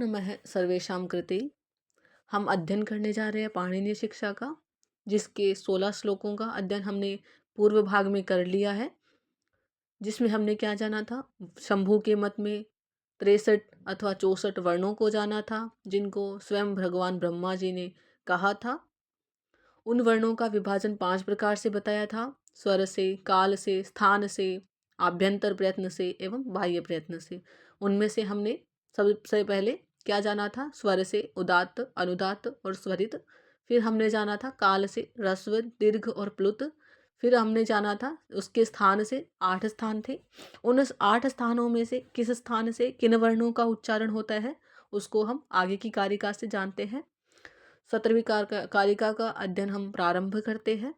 नमः सर्वेषां कृते। हम अध्ययन करने जा रहे हैं पाणिनीय शिक्षा का, जिसके 16 श्लोकों का अध्ययन हमने पूर्व भाग में कर लिया है। जिसमें हमने क्या जाना था, शंभू के मत में 63 अथवा 64 वर्णों को जाना था, जिनको स्वयं भगवान ब्रह्मा जी ने कहा था। उन वर्णों का विभाजन 5 प्रकार से बताया था: स्वर से, काल से, स्थान से, आभ्यंतर प्रयत्न से एवं बाह्य प्रयत्न से। उनमें से हमने सबसे पहले क्या जाना था, स्वर से उदात्त, अनुदात्त और स्वरित। फिर हमने जाना था काल से ह्रस्व, दीर्घ और प्लुत। फिर हमने जाना था उसके स्थान से 8 स्थान थे। उन 8 स्थानों में से किस स्थान से किन वर्णों का उच्चारण होता है, उसको हम आगे की कारिका से जानते हैं। 17वीं कारिका का अध्ययन हम प्रारंभ करते हैं।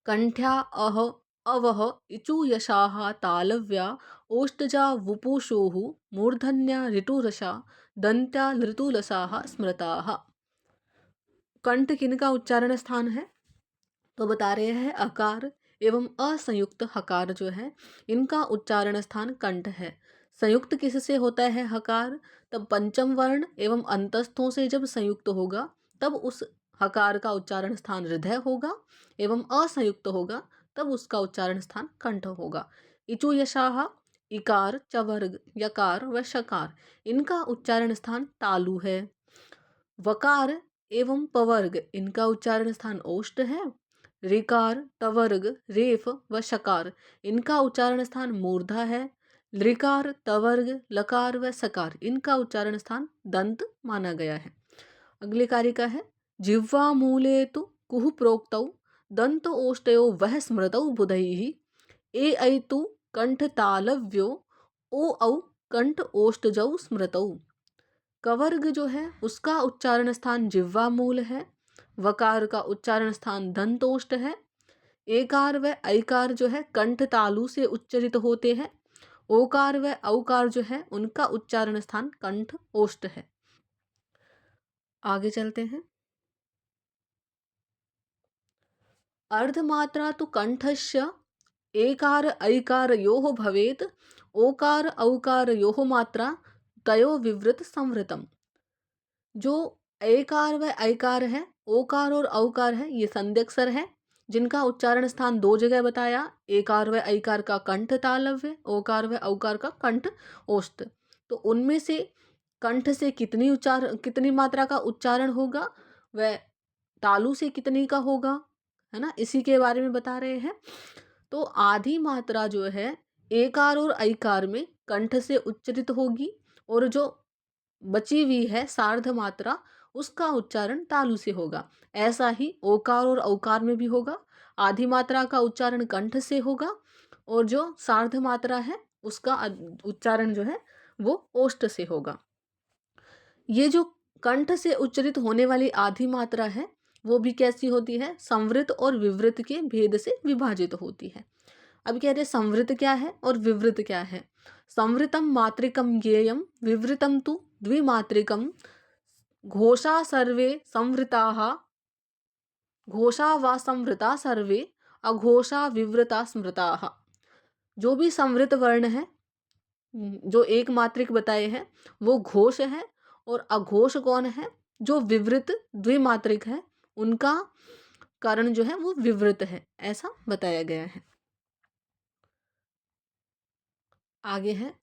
कंठ्या अह अवह इचुयशाः तालव्या ओष्ठजा वपुषोः मूर्धन्या ऋतुरसा दंत्या ऋतुलसाः स्मृताः। कंठ किनका उच्चारण स्थान है, तो बता रहे हैं अकार एवं असंयुक्त हकार जो है, इनका उच्चारण स्थान कंठ है। संयुक्त किससे होता है हकार, तब पंचम वर्ण एवं अंतस्थों से जब संयुक्त होगा तब उस हकार का उच्चारण स्थान हृदय होगा, एवं असंयुक्त होगा तब उसका उच्चारण स्थान कंठ होगा। इचु यशाह इकार, चवर्ग, यकार व शकार, इनका उच्चारण स्थान तालु है। वकार एवं पवर्ग, इनका उच्चारण स्थान ओष्ठ है। ऋकार, तवर्ग, रेफ व शकार, इनका उच्चारण स्थान मूर्धा है। लृकार, तवर्ग, लकार व सकार, इनका उच्चारण स्थान दंत माना गया है। अगली कारिका है जिह्वा मूले तु कुहु प्रोक्तौ दंत ओष्टयो वह स्मृतौ बुधैः ए ऐ तु कंठ तालव्यो ओ औ कंठ ओष्टजौ स्मृतौ। कवर्ग जो है उसका उच्चारण स्थान जिह्वा मूल है। वकार का उच्चारण स्थान दंतोष्ट है। एकार व ऐकार जो है कंठ तालु से उच्चरित होते हैं। ओकार व औकार जो है उनका उच्चारण स्थान कंठ ओष्ट है। आगे चलते हैं। अर्धमात्रा तो कंठस्य एकार ऐकार योः भवेत, ओकार औकार योः मात्रा तयो विवृत संवृतम। जो एकार व ऐकार है, ओकार और औकार है, ये संध्यक्षर है, जिनका उच्चारण स्थान 2 जगह बताया। एकार व ऐकार का कंठ तालव्य, ओकार व औकार का कंठ ओष्ठ। तो उनमें से कंठ से कितनी मात्रा का उच्चारण होगा, वह तालु से कितनी का होगा, है ना, इसी के बारे में बता रहे हैं। तो आधी मात्रा जो है एकार और ऐकार में कंठ से उच्चरित होगी, और जो बची हुई है सार्ध मात्रा, उसका उच्चारण तालु से होगा। ऐसा ही ओकार और औकार में भी होगा। आधी मात्रा का उच्चारण कंठ से होगा, और जो सार्ध मात्रा है उसका उच्चारण जो है वो ओष्ठ से होगा। ये जो कंठ से उच्चरित होने वाली आधी मात्रा है, वो भी कैसी होती है, संवृत और विवृत के भेद से विभाजित होती है। अब कह रहे संवृत क्या है और विवृत क्या है। संवृतम मात्रिकम ज्ञेयम, विवृतम तु द्विमात्रिकम। घोषा सर्वे संवृताः, घोषा व संवृता सर्वे, अघोषा विवृता स्मृताः। जो भी संवृत वर्ण है, जो एक मात्रिक बताए हैं, वो घोष है, और अघोष कौन है, जो विवृत द्विमात्रिक है, उनका कारण जो है वो विवृत है, ऐसा बताया गया है। आगे है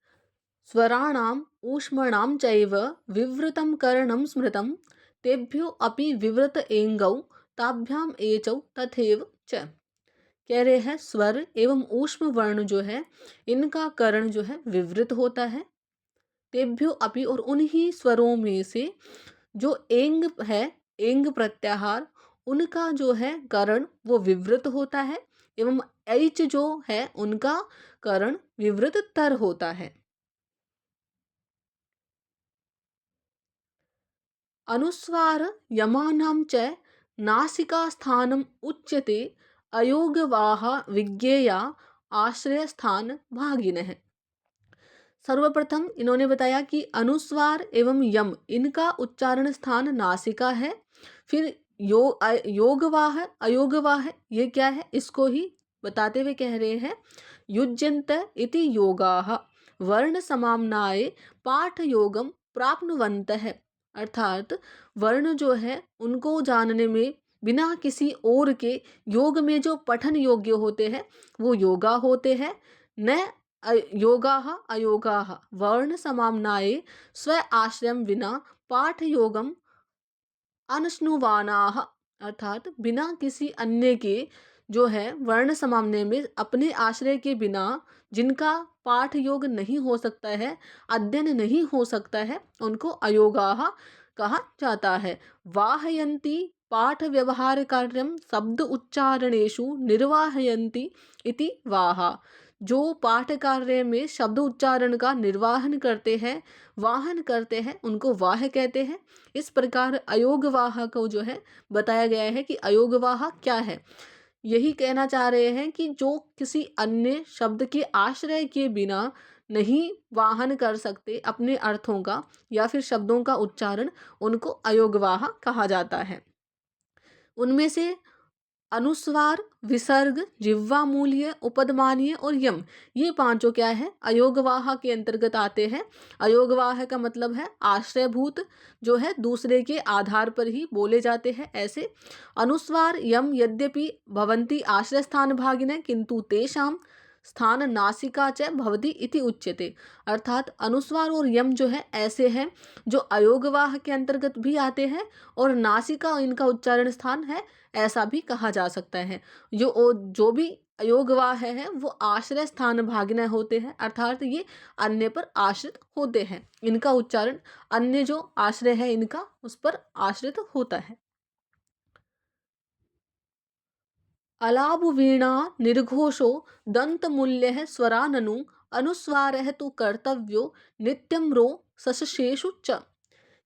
स्वराणाम ऊष्मणाम चैव विवृतम करणम स्मृतम, तेभ्यो अपि विवृत एंगौ ताभ्याम एचौ तथैव च। कह रहे हैं स्वर एवं ऊष्म वर्ण जो है, इनका करण जो है विवृत होता है। तेभ्यो अपि, और उन्हीं स्वरों में से जो एंग है, एंग प्रत्याहार, उनका जो है करण वो विवृत होता है, एवं ऐच जो है उनका करण विवृत तर होता है। अनुस्वार यमानां च नासिकास्थानम उच्यते अयोगवाह विज्ञेया आश्रय स्थान भागिनः। सर्वप्रथम इन्होंने बताया कि अनुस्वार एवं यम, इनका उच्चारण स्थान नासिका है। फिर योगवाह, अयोगवाह, ये क्या है, इसको ही बताते हुए कह रहे हैं युज्यन्त इति योगाः वर्ण समाम्नाये पाठ योगम प्राप्नुवन्तः, अर्थात वर्ण जो है उनको जानने में बिना किसी और के योग में जो पठन योग्य होते हैं वो योगा होते हैं, न योगाः अयोगाः। वर्ण समाम्नाये स्व आश्रयं विना पाठ योगम अनश्नुवानाः, अर्थात बिना किसी अन्य के जो है वर्ण समाम्ने में अपने आश्रय के बिना जिनका पाठ योग नहीं हो सकता है, अध्ययन नहीं हो सकता है, उनको अयोगाः कहा जाता है। वाहयन्ति पाठ व्यवहार कार्यम शब्द उच्चारणेषु निर्वाहयन्ति इति वाहा। जो पाठ कार्य में शब्द उच्चारण का निर्वाहन करते हैं, वाहन करते हैं, उनको वाह कहते हैं। इस प्रकार अयोगवाह को जो है बताया गया है कि अयोगवाह क्या है। यही कहना चाह रहे हैं कि जो किसी अन्य शब्द के आश्रय के बिना नहीं वाहन कर सकते अपने अर्थों का या फिर शब्दों का उच्चारण, उनको अयोगवाह कहा जाता है। उनमें से अनुस्वार, विसर्ग, जिह्वा मूल्य, उपदमानीय और यम, ये पांचों क्या है, अयोगवाह के अंतर्गत आते हैं। अयोगवाह का मतलब है आश्रयभूत, जो है दूसरे के आधार पर ही बोले जाते हैं ऐसे। अनुस्वार यम यद्यपि भवन्ति आश्रय स्थान भागिने किंतु तेषां स्थान नासिका च भवति इति उच्यते। अर्थात अनुस्वार और यम जो है ऐसे हैं जो अयोगवाह के अंतर्गत भी आते हैं और नासिका इनका उच्चारण स्थान है, ऐसा भी कहा जा सकता है। जो भी अयोगवाह है वो आश्रय स्थान भागिन होते हैं, अर्थात ये अन्य पर आश्रित होते हैं। इनका उच्चारण अन्य जो आश्रय है इनका उस पर आश्रित होता है। अलाभ वीणा निर्घोषो दंत मूल्य स्वराननु अनुस्वार तो कर्तव्यो नित्यम रो सशेषु च।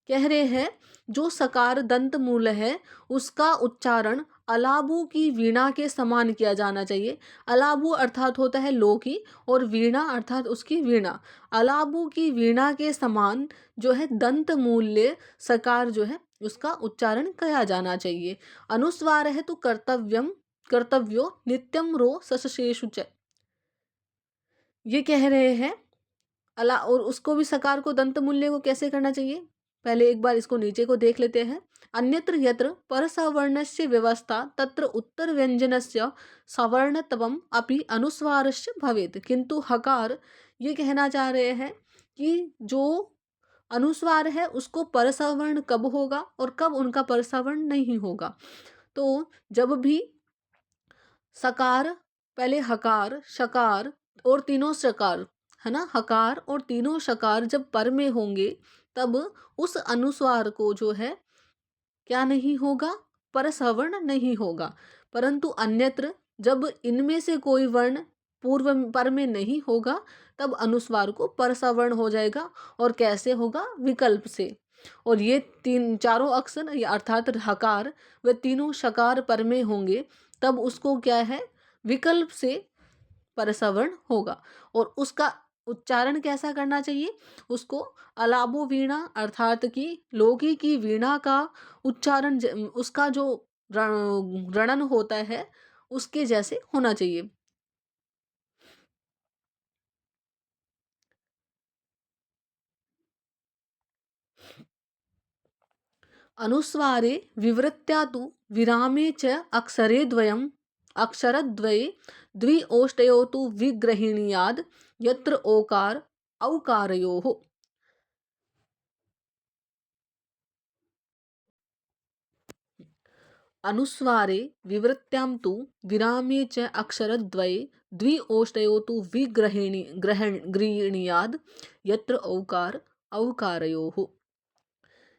कह रहे हैं जो सकार दंत मूल है उसका उच्चारण अलाबू की वीणा के समान किया जाना चाहिए। अलाबू अर्थात होता है लोकी और वीणा अर्थात उसकी वीणा। अलाबू की वीणा के समान जो है दंत मूल्य सकार जो है उसका उच्चारण किया जाना चाहिए। अनुस्वार है तो कर्तव्यम कर्तव्यो नित्यम रो सशेषु च। ये कह रहे हैं अला और उसको भी सकार को दंत मूल्य को कैसे करना चाहिए, पहले एक बार इसको नीचे को देख लेते हैं। अन्यत्र यत्र परसवर्णस्य व्यवस्था तत्र उत्तर व्यंजनस्य सवर्णत्वम अपि अनुस्वारस्य भवेत्, किंतु हकार ये कहना चाह रहे हैं कि जो अनुस्वार है उसको परसवर्ण कब होगा और कब उनका परसवर्ण नहीं होगा। तो जब भी सकार, पहले हकार, शकार और तीनों शकार है ना, हकार और तीनों शकार जब पर में होंगे तब उस अनुस्वार को जो है क्या नहीं होगा, परसवर्ण नहीं होगा। परंतु अन्यत्र जब इनमें से कोई वर्ण पूर्व पर में नहीं होगा तब अनुस्वार को परसवर्ण हो जाएगा। और कैसे होगा, विकल्प से। और ये तीन चारों अक्षर अर्थात हकार व तीनों शकार पर में होंगे तब उसको क्या है, विकल्प से परसवर्ण होगा। और उसका उच्चारण कैसा करना चाहिए, उसको अलाबो वीणा अर्थात कि लोकी की वीणा का उच्चारण उसका जो रणन होता है उसके जैसे होना चाहिए। अनुस्वारे विवृत्या तु विरामे च अक्षरे द्वयम् अक्षरद्वये द्वि ओष्टयो तु विग्रहिणीयाद् यत्र ओकार औकारयोः। अनुस्वारे विवृत्यां तु विरामे च अक्षरद्वये द्वि ओष्टयो तु गृह्णीयाद् यत्र ओकार औकारयोः।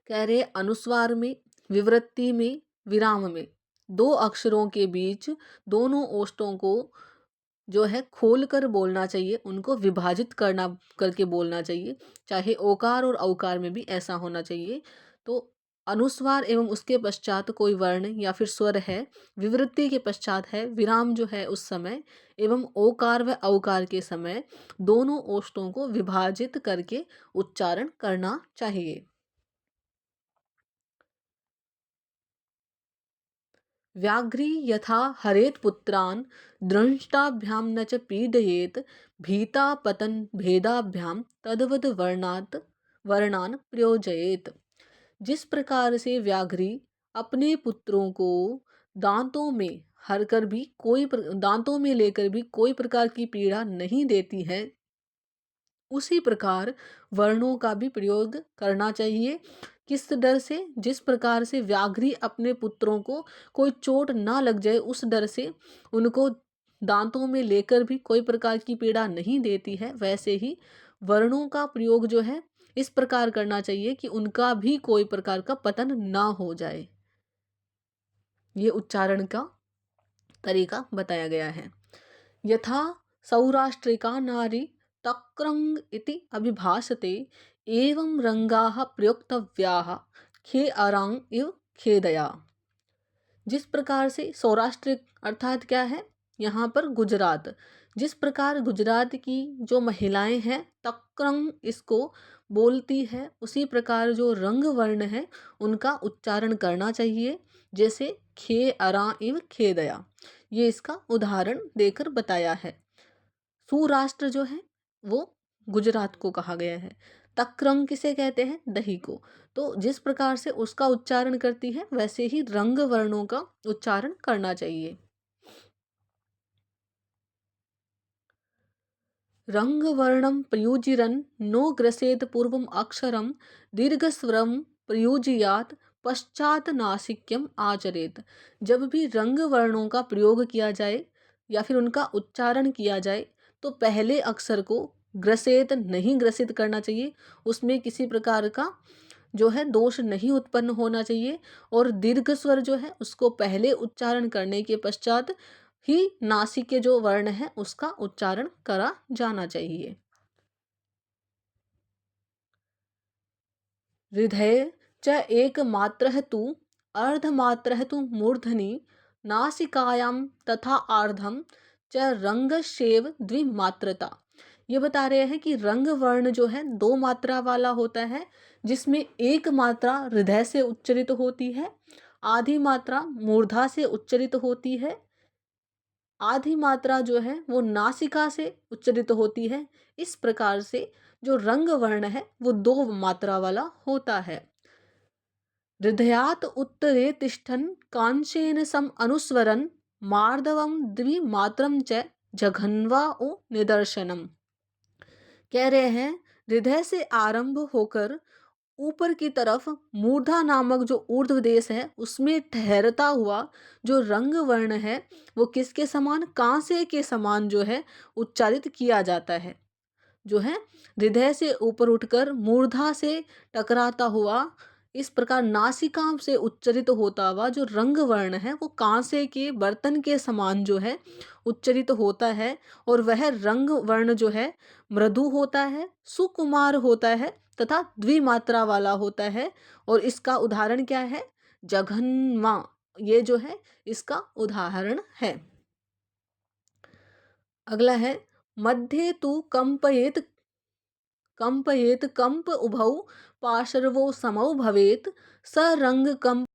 कह रहे अनुस्वार में, विवृत्ति में, विराम में दो अक्षरों के बीच दोनों ओष्ठों को जो है खोल कर बोलना चाहिए, उनको विभाजित करना करके बोलना चाहिए। चाहे ओकार और औकार में भी ऐसा होना चाहिए। तो अनुस्वार एवं उसके पश्चात कोई वर्ण या फिर स्वर है, विवृत्ति के पश्चात है विराम जो है उस समय, एवं ओकार व औकार के समय दोनों ओष्ठों को विभाजित करके उच्चारण करना चाहिए। व्याघ्री यथा हरेत पुत्रान् दंष्टाभ्यां न च पीडयेत् भीता पतन भेदाभ्यां तद्वद वर्णात् वर्णान प्रयोजयेत। जिस प्रकार से व्याघ्री अपने पुत्रों को दांतों में दांतों में लेकर भी कोई प्रकार की पीड़ा नहीं देती है, उसी प्रकार वर्णों का भी प्रयोग करना चाहिए। किस डर से? जिस प्रकार से व्याघ्री अपने पुत्रों को कोई चोट ना लग जाए उस डर से उनको दांतों में लेकर भी कोई प्रकार की पीड़ा नहीं देती है, वैसे ही वर्णों का प्रयोग जो है इस प्रकार करना चाहिए कि उनका भी कोई प्रकार का पतन ना हो जाए। ये उच्चारण का तरीका बताया गया है। यथा सौराष्ट्रिका नारी तक्रंग इति अभिभाषते एवं रंगाः प्रयोक्तव्याः खे अरांग इव खेदया। जिस प्रकार से सौराष्ट्र अर्थात क्या है यहाँ पर गुजरात, जिस प्रकार गुजरात की जो महिलाएं हैं तक्रंग इसको बोलती है, उसी प्रकार जो रंग वर्ण है उनका उच्चारण करना चाहिए, जैसे खे अरा इव खेदया। ये इसका उदाहरण देकर बताया है। सौराष्ट्र जो है वो गुजरात को कहा गया है। तक्रंग किसे कहते हैं? दही को। तो जिस प्रकार से उसका उच्चारण करती है वैसे ही रंग वर्णों का उच्चारण करना चाहिए। रंग वर्णम प्रयुजिरन नो ग्रसेत पूर्वम अक्षरम दीर्घस्वरम प्रयुजियात पश्चात नासिक्यम आचरेत। जब भी रंग वर्णों का प्रयोग किया जाए या फिर उनका उच्चारण किया जाए तो पहले अक्षर को ग्रसेत नहीं ग्रसित करना चाहिए, उसमें किसी प्रकार का जो है दोष नहीं उत्पन्न होना चाहिए, और दीर्घ स्वर जो है उसको पहले उच्चारण करने के पश्चात ही नासिक के जो वर्ण है उसका उच्चारण करा जाना चाहिए। हृदय च एक मात्रः तु अर्धमात्रः तु मूर्धनि नासिकायां तथा आर्धम च रंगशेव द्विमात्रता। ये बता रहे हैं कि रंग वर्ण जो है दो मात्रा वाला होता है, जिसमें एक मात्रा हृदय से उच्चरित होती है, आधी मात्रा मूर्धा से उच्चरित होती है, आधी मात्रा जो है वो नासिका से उच्चरित होती है। इस प्रकार से जो रंग वर्ण है वो दो मात्रा वाला होता है। हृदयात उत्तरे तिष्ठन कांशेन सम अनुस्वरन मार्दवम द्विमात्रम च जघन्वा ओ निदर्शनम। कह रहे हैं हृदय से आरंभ होकर ऊपर की तरफ मूर्धा नामक जो ऊर्ध्व देश है उसमें ठहरता हुआ जो रंग वर्ण है वो किसके समान? कांसे के समान जो है उच्चारित किया जाता है। जो है हृदय से ऊपर उठकर मूर्धा से टकराता हुआ इस प्रकार नासिका से उच्चरित होता हुआ जो रंग वर्ण है वो कांसे के बर्तन के समान जो है उच्चरित होता है, और वह रंग वर्ण जो है मृदु होता है, सुकुमार होता है तथा द्विमात्रा वाला होता है। और इसका उदाहरण क्या है? जघन्मा, ये जो है इसका उदाहरण है। अगला है मध्ये तु कंपयेत कंपयेत कंप उभौ पार्श्वो समौ भवेत स रंग कंप